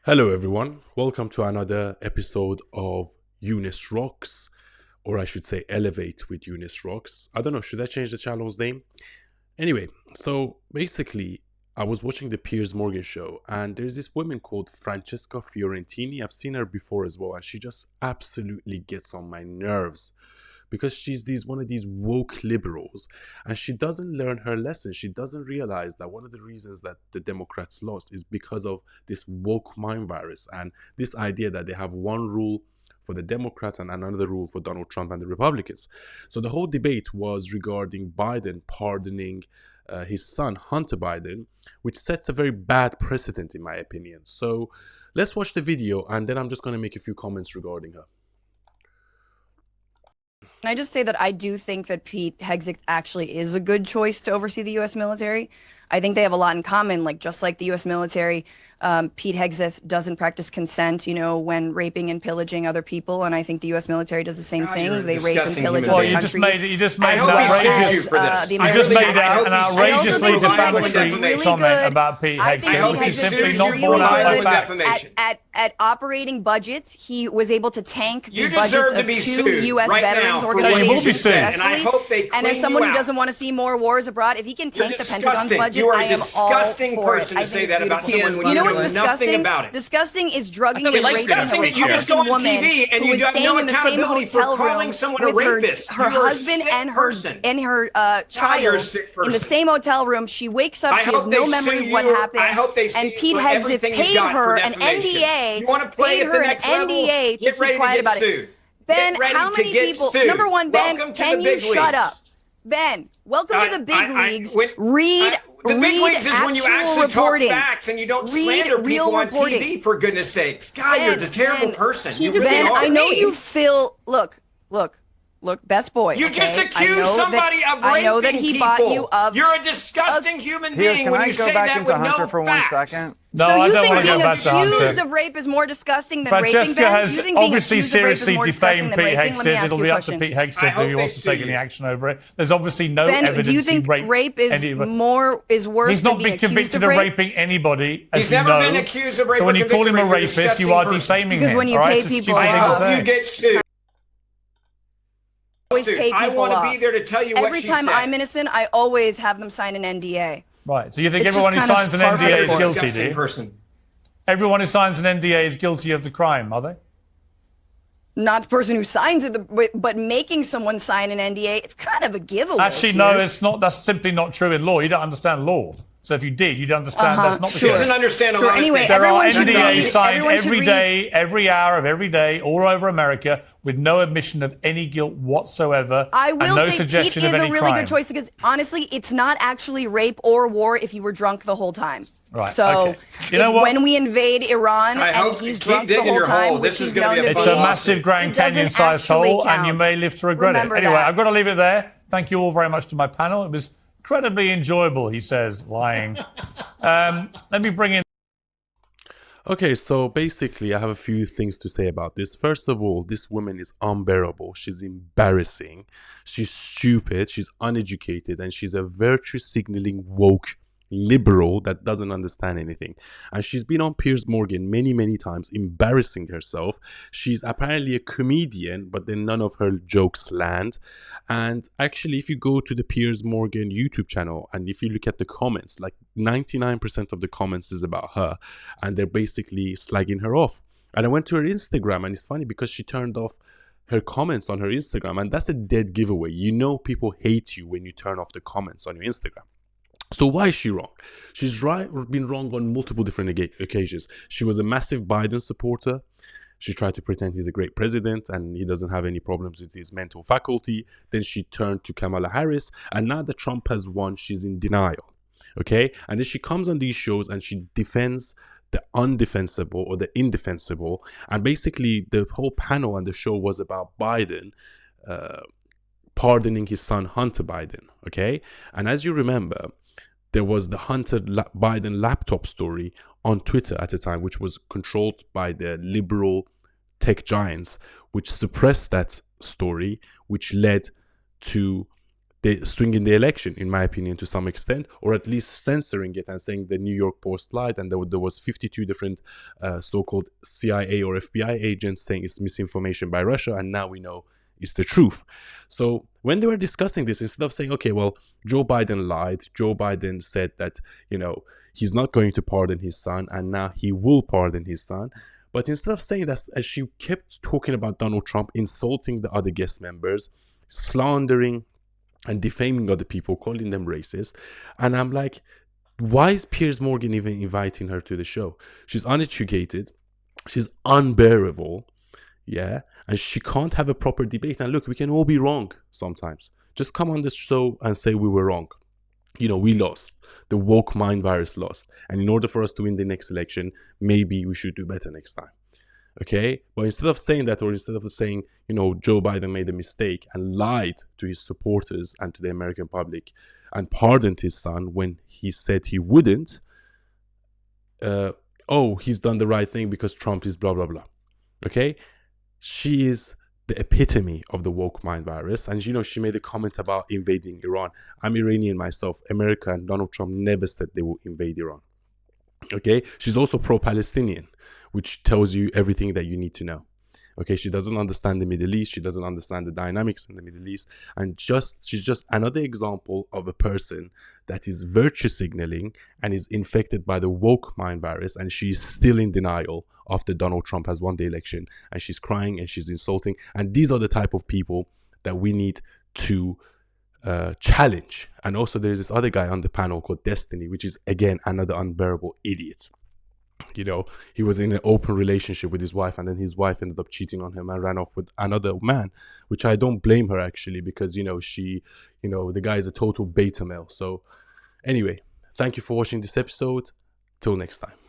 Hello everyone, welcome to another episode of Eunice Rocks, or I should say Elevate with Eunice Rocks. I don't know, should I change the channel's name? Anyway, so basically I was watching the Piers Morgan Show and there's this woman called Francesca Fiorentini. I've seen her before as well and she just absolutely gets on my nerves because she's one of these woke liberals and she doesn't learn her lesson. She doesn't realize that one of the reasons that the Democrats lost is because of this woke mind virus and this idea that they have one rule for the Democrats and another rule for Donald Trump and the Republicans. So the whole debate was regarding Biden pardoning his son, Hunter Biden, which sets a very bad precedent in my opinion. So let's watch the video and then I'm just going to make a few comments regarding her. Can I just say that I do think that Pete Hegseth actually is a good choice to oversee the U.S. military? I think they have a lot in common, just like the U.S. military. Pete Hegseth doesn't practice consent, when raping and pillaging other people, and I think the U.S. military does the same thing. They rape and pillage other countries. You just made an outrageously defamatory comment about Pete Hegseth, which is simply not borne out by facts. At operating budgets, he was able to tank the budgets of 2 U.S. veterans organizations successfully. And as someone who doesn't want to see more wars abroad, if he can tank the Pentagon's budget, I am all for it. I think it's beautiful. You know what's disgusting? Disgusting is drugging and raping a Republican woman who is staying in the same hotel room with her husband and her child in the same hotel room. She wakes up, she has no memory of what happened, and Pete Hegseth paid her an NDA. You want to play at the next level? To keep quiet about it. Ben, how many people? Number one, Ben, can you shut up? Ben, welcome to the big leagues. Read the big leagues is when you actually reporting. Talk facts and you don't slander people on TV, for goodness sakes. God, you're a terrible person. You really Ben, are. I know you feel. Look, best boy. You just accused somebody of raping people. I know that he bought you of. You're a disgusting human being when you say that with no for facts. 1 second? No, so I you don't think want to go back to being Hunter. accused of rape is more disgusting than Francesca raping? Ben? has obviously seriously defamed Pete Hegseth. It'll be up to Pete Hegseth if he wants to take any action over it. There's obviously no evidence do you think rape is worse? He's not been convicted of raping anybody. He's never been accused of rape. So when you call him a rapist, you are defaming him. Because when you pay people, I hope you get sued. I want to be there to tell you what she said. Every time I'm innocent, I always have them sign an NDA. Right, so you think everyone who signs an NDA is guilty, do you? Everyone who signs an NDA is guilty of the crime, are they? Not the person who signs it, but making someone sign an NDA, it's kind of a giveaway. Actually, no, it's not. That's simply not true in law. You don't understand law. So if you did, you'd understand that's not the case. She doesn't understand a lot of things. There are NDAs signed every day, every hour of every day, all over America, with no admission of any guilt whatsoever. I will and no say suggestion Pete is of any a really crime. good choice because honestly, it's not actually rape or war if you were drunk the whole time. Right. So okay. You know what? When we invade Iran and he's drunk the whole time, this is going to be it's a massive Grand Canyon-sized hole, and you may live to regret it. Anyway, I've got to leave it there. Thank you all very much to my panel. It was incredibly enjoyable, he says, lying. Let me bring in... Okay, so basically I have a few things to say about this. First of all, this woman is unbearable. She's embarrassing. She's stupid. She's uneducated. And she's a virtue signaling woke liberal that doesn't understand anything. And she's been on Piers Morgan many times embarrassing herself. She's apparently a comedian, but then none of her jokes land. And actually, if you go to the Piers Morgan YouTube channel and if you look at the comments, like 99% of the comments is about her and they're basically slagging her off. And I went to her Instagram and it's funny because she turned off her comments on her Instagram, and that's a dead giveaway. You know people hate you when you turn off the comments on your Instagram. So why is she wrong? She's been wrong on multiple different occasions. She was a massive Biden supporter. She tried to pretend he's a great president and he doesn't have any problems with his mental faculty. Then she turned to Kamala Harris. And now that Trump has won, she's in denial. Okay? And then she comes on these shows and she defends the undefensible or the indefensible. And basically the whole panel and the show was about Biden pardoning his son Hunter Biden. Okay? And as you remember, there was the Hunter Biden laptop story on Twitter at the time, which was controlled by the liberal tech giants, which suppressed that story, which led to swinging the election, in my opinion, to some extent, or at least censoring it and saying the New York Post lied, and there was 52 different so-called CIA or FBI agents saying it's misinformation by Russia, and now we know it's the truth. So when they were discussing this, instead of saying, okay, well, Joe Biden lied, Joe Biden said that, he's not going to pardon his son, and now he will pardon his son. But instead of saying that, as she kept talking about Donald Trump, insulting the other guest members, slandering and defaming other people, calling them racist. And I'm like, why is Piers Morgan even inviting her to the show? She's uneducated. She's unbearable. Yeah. And she can't have a proper debate. And look, we can all be wrong sometimes. Just come on this show and say we were wrong. We lost. The woke mind virus lost. And in order for us to win the next election, maybe we should do better next time. Okay? But instead of saying that, or instead of saying, Joe Biden made a mistake and lied to his supporters and to the American public and pardoned his son when he said he wouldn't, he's done the right thing because Trump is blah, blah, blah. Okay? She is the epitome of the woke mind virus. And, she made a comment about invading Iran. I'm Iranian myself. America and Donald Trump never said they will invade Iran. Okay? She's also pro-Palestinian, which tells you everything that you need to know. Okay, she doesn't understand the Middle East. She doesn't understand the dynamics in the Middle East. And she's just another example of a person that is virtue signaling and is infected by the woke mind virus. And she's still in denial after Donald Trump has won the election. And she's crying and she's insulting. And these are the type of people that we need to challenge. And also there's this other guy on the panel called Destiny, which is, again, another unbearable idiot. He was in an open relationship with his wife, and then his wife ended up cheating on him and ran off with another man, which I don't blame her, actually, because, the guy is a total beta male. So anyway, thank you for watching this episode. Till next time.